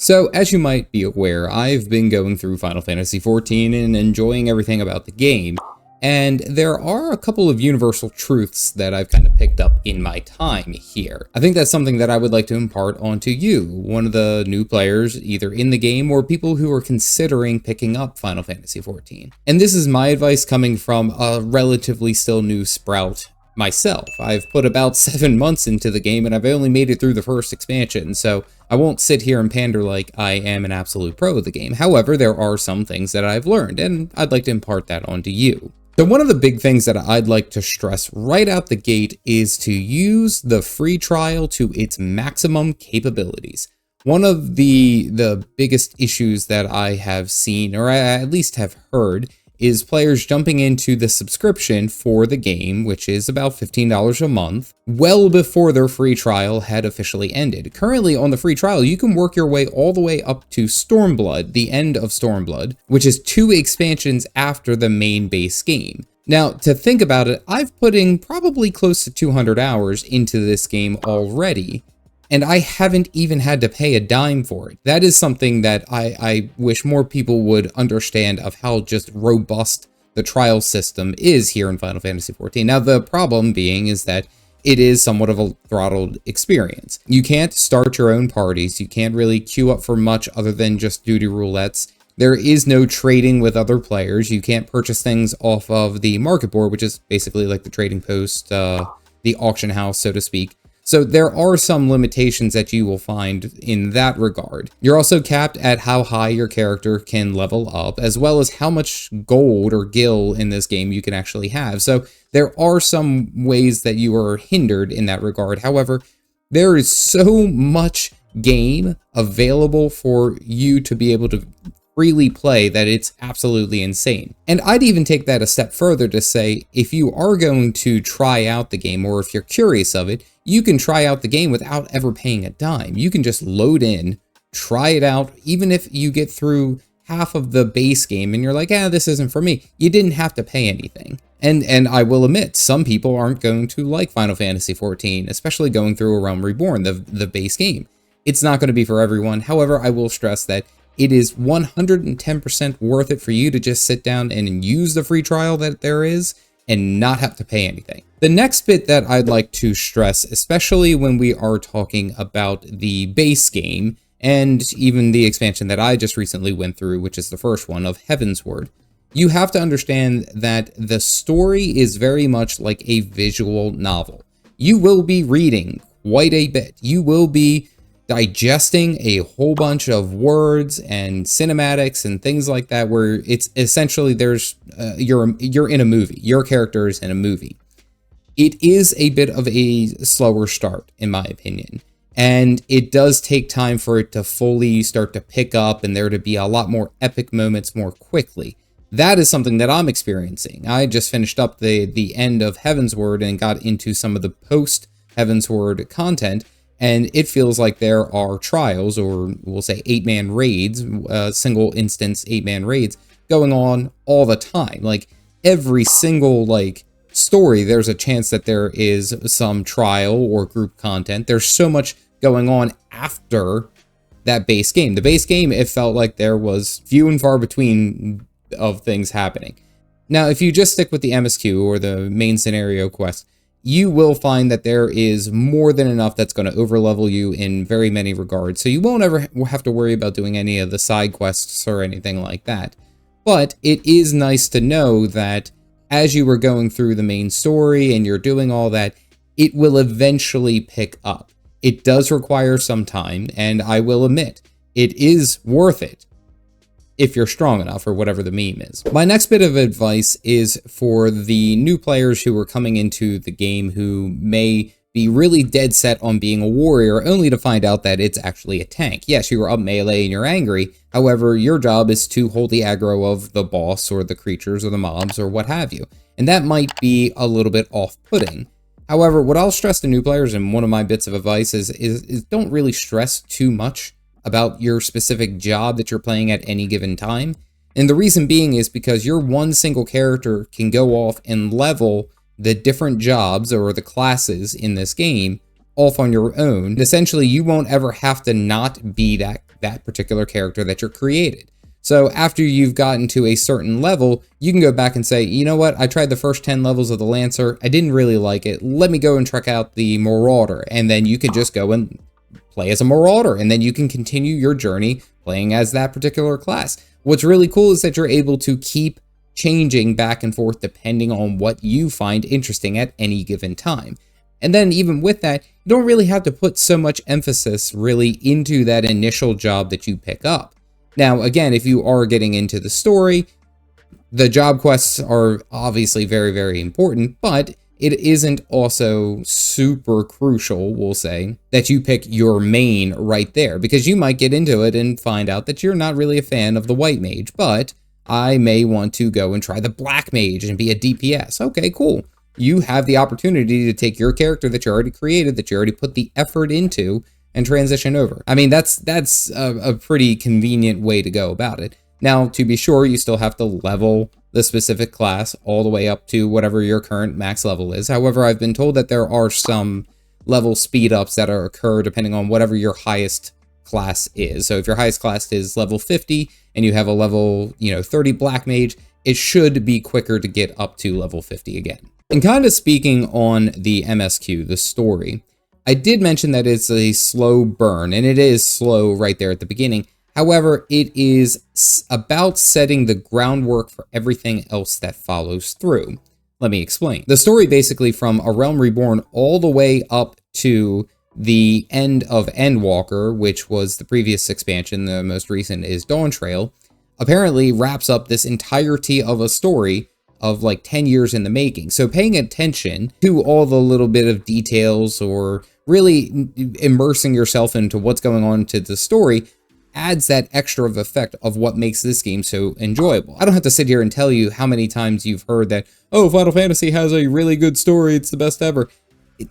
So, as you might be aware, I've been going through Final Fantasy XIV and enjoying everything about the game, and there are a couple of universal truths that I've kind of picked up in my time here. I think that's something that I would like to impart onto you, one of the new players either in the game or people who are considering picking up Final Fantasy XIV. And this is my advice coming from a relatively still new sprout myself. I've put about 7 months into the game and I've only made it through the first expansion, so I won't sit here and pander like I am an absolute pro of the game. However, there are some things that I've learned, and I'd like to impart that onto you. So one of the big things that I'd like to stress right out the gate is to use the free trial to its maximum capabilities. One of the biggest issues that I have seen, or I at least have heard, is players jumping into the subscription for the game, which is about $15 a month, well before their free trial had officially ended. Currently on the free trial, you can work your way all the way up to Stormblood, the end of Stormblood, which is 2 expansions after the main base game. Now, to think about it, I've put in probably close to 200 hours into this game already, and I haven't even had to pay a dime for it. That is something that I wish more people would understand of how just robust the trial system is here in Final Fantasy XIV. Now, the problem being is that it is somewhat of a throttled experience. You can't start your own parties. You can't really queue up for much other than just duty roulettes. There is no trading with other players. You can't purchase things off of the market board, which is basically like the trading post, the auction house, so to speak. So there are some limitations that you will find in that regard. You're also capped at how high your character can level up, as well as how much gold or gil in this game you can actually have. So there are some ways that you are hindered in that regard. However, there is so much game available for you to be able to freely play that it's absolutely insane. And I'd even take that a step further to say, if you are going to try out the game, or if you're curious of it, you can try out the game without ever paying a dime. You can just load in, try it out, even if you get through half of the base game and you're like, this isn't for me. You didn't have to pay anything. And I will admit, some people aren't going to like Final Fantasy XIV, especially going through A Realm Reborn, the base game. It's not going to be for everyone. However, I will stress that it is 110% worth it for you to just sit down and use the free trial that there is and not have to pay anything. The next bit that I'd like to stress, especially when we are talking about the base game and even the expansion that I just recently went through, which is the first one of Heavensward, you have to understand that the story is very much like a visual novel. You will be reading quite a bit. You will be digesting a whole bunch of words and cinematics and things like that, where it's essentially you're in a movie. Your character is in a movie. It is a bit of a slower start, in my opinion, and it does take time for it to fully start to pick up and there to be a lot more epic moments more quickly. That is something that I'm experiencing. I just finished up the end of Heavensward and got into some of the post Heavensward content, and it feels like there are trials, or we'll say 8-man raids, single instance 8-man raids going on all the time. Like every single story, there's a chance that there is some trial or group content. There's so much going on after that base game. The base game, it felt like there was few and far between of things happening. Now, if you just stick with the MSQ or the main scenario quest, you will find that there is more than enough that's going to overlevel you in very many regards. So you won't ever have to worry about doing any of the side quests or anything like that. But it is nice to know that as you are going through the main story and you're doing all that, it will eventually pick up. It does require some time, and I will admit, it is worth it if you're strong enough, or whatever the meme is. My next bit of advice is for the new players who are coming into the game who may be really dead set on being a warrior, only to find out that it's actually a tank. Yes, you are up melee and you're angry, however, your job is to hold the aggro of the boss or the creatures or the mobs or what have you, and that might be a little bit off-putting. However, what I'll stress to new players, and one of my bits of advice is don't really stress too much about your specific job that you're playing at any given time. And the reason being is because your one single character can go off and level the different jobs or the classes in this game off on your own. Essentially, you won't ever have to not be that that particular character that you're created. So after you've gotten to a certain level, you can go back and say, you know what, I tried the first 10 levels of the Lancer, I didn't really like it, let me go and check out the Marauder, and then you could just go and play as a Marauder, and then you can continue your journey playing as that particular class. What's really cool is that you're able to keep changing back and forth depending on what you find interesting at any given time. And then even with that, you don't really have to put so much emphasis really into that initial job that you pick up. Now, again, if you are getting into the story, the job quests are obviously very, very important, but it isn't also super crucial, we'll say, that you pick your main right there, because you might get into it and find out that you're not really a fan of the white mage, but I may want to go and try the black mage and be a DPS. Okay, cool. You have the opportunity to take your character that you already created, that you already put the effort into, and transition over. I mean, that's a pretty convenient way to go about it. Now, to be sure, you still have to level the specific class all the way up to whatever your current max level is. However, I've been told that there are some level speed ups that occur depending on whatever your highest class is. So if your highest class is level 50 and you have a level, 30 black mage, it should be quicker to get up to level 50 again. And kind of speaking on the MSQ, the story, I did mention that it's a slow burn, and it is slow right there at the beginning. However, it is about setting the groundwork for everything else that follows through. Let me explain. The story basically from A Realm Reborn all the way up to the end of Endwalker, which was the previous expansion, the most recent is Dawntrail, apparently wraps up this entirety of a story of like 10 years in the making. So paying attention to all the little bit of details or really immersing yourself into what's going on to the story adds that extra of effect of what makes this game so enjoyable. I don't have to sit here and tell you how many times you've heard that, oh, Final Fantasy has a really good story, it's the best ever.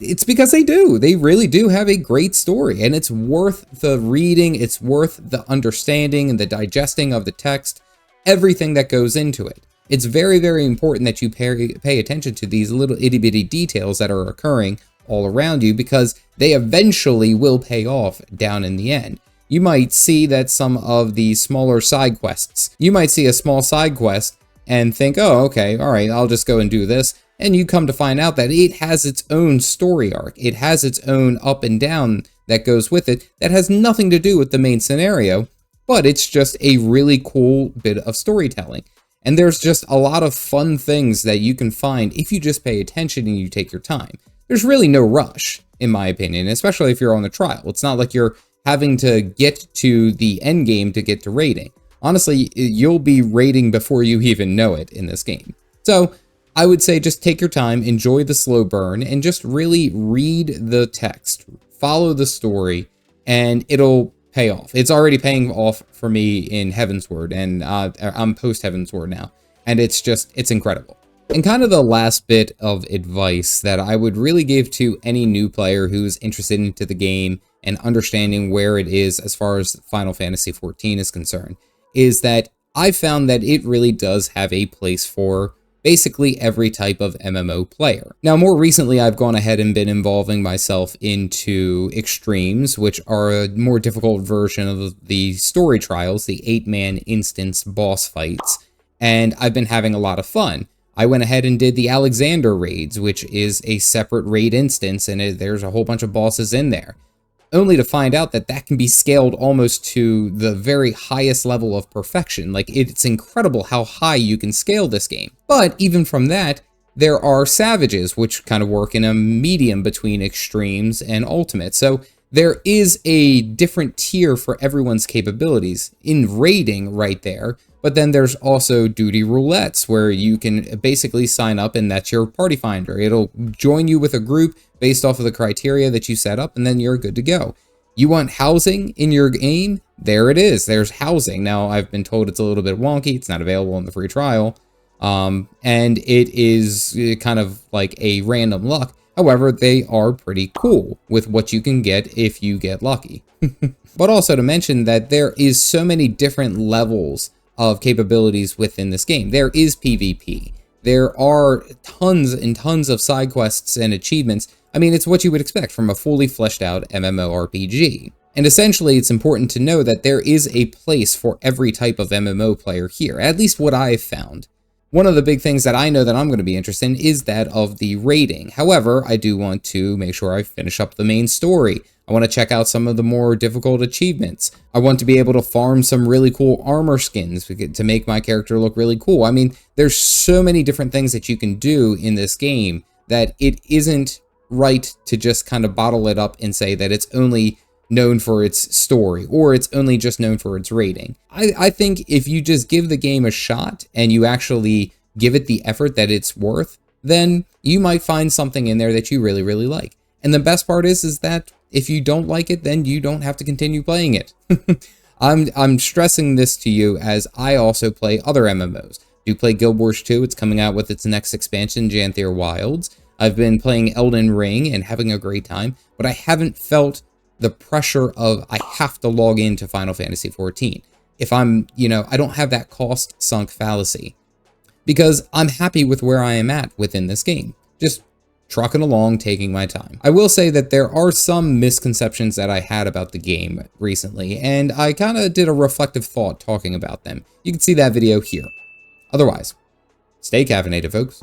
It's because they do. They really do have a great story, and it's worth the reading, it's worth the understanding and the digesting of the text, everything that goes into it. It's very, very important that you pay attention to these little itty-bitty details that are occurring all around you, because they eventually will pay off down in the end. You might see that some of the smaller side quests, you might see a small side quest and think, oh, okay, all right, I'll just go and do this. And you come to find out that it has its own story arc. It has its own up and down that goes with it that has nothing to do with the main scenario, but it's just a really cool bit of storytelling. And there's just a lot of fun things that you can find if you just pay attention and you take your time. There's really no rush, in my opinion, especially if you're on the trial. It's not like you're having to get to the end game to get to raiding. Honestly, you'll be raiding before you even know it in this game. So I would say just take your time, enjoy the slow burn, and just really read the text, follow the story, and it'll pay off. It's already paying off for me in Heavensward, and I'm post Heavensward now, and it's incredible. And kind of the last bit of advice that I would really give to any new player who's interested into the game and understanding where it is as far as Final Fantasy XIV is concerned, is that I found that it really does have a place for basically every type of MMO player. Now, more recently, I've gone ahead and been involving myself into Extremes, which are a more difficult version of the story trials, the 8-man instance boss fights, and I've been having a lot of fun. I went ahead and did the Alexander raids, which is a separate raid instance, and there's a whole bunch of bosses in there, only to find out that that can be scaled almost to the very highest level of perfection. Like, it's incredible how high you can scale this game. But even from that, there are Savages, which kind of work in a medium between Extremes and Ultimate. So there is a different tier for everyone's capabilities in raiding right there. But then there's also duty roulettes, where you can basically sign up and that's your party finder. It'll join you with a group based off of the criteria that you set up, and then you're good to go. You want housing in your game? There it is. There's housing. Now, I've been told it's a little bit wonky. It's not available in the free trial. And it is kind of like a random luck. However, they are pretty cool with what you can get if you get lucky. But also to mention that there is so many different levels of capabilities within this game. There is PvP. There are tons and tons of side quests and achievements. I mean, it's what you would expect from a fully fleshed out MMORPG. And essentially, it's important to know that there is a place for every type of MMO player here, at least what I've found. One of the big things that I know that I'm going to be interested in is that of the raiding. However, I do want to make sure I finish up the main story. I want to check out some of the more difficult achievements. I want to be able to farm some really cool armor skins to make my character look really cool. I mean, there's so many different things that you can do in this game that it isn't right to just kind of bottle it up and say that it's only known for its story or it's only just known for its rating. I think if you just give the game a shot and you actually give it the effort that it's worth, then you might find something in there that you really, really like. And the best part is that if you don't like it, then you don't have to continue playing it. I'm stressing this to you as I also play other MMOs. Do play Guild Wars 2. It's coming out with its next expansion, Janthir Wilds. I've been playing Elden Ring and having a great time, but I haven't felt the pressure of I have to log into Final Fantasy XIV. If I'm, I don't have that cost sunk fallacy because I'm happy with where I am at within this game. Just trucking along, taking my time. I will say that there are some misconceptions that I had about the game recently, and I kind of did a reflective thought talking about them. You can see that video here. Otherwise, stay caffeinated, folks.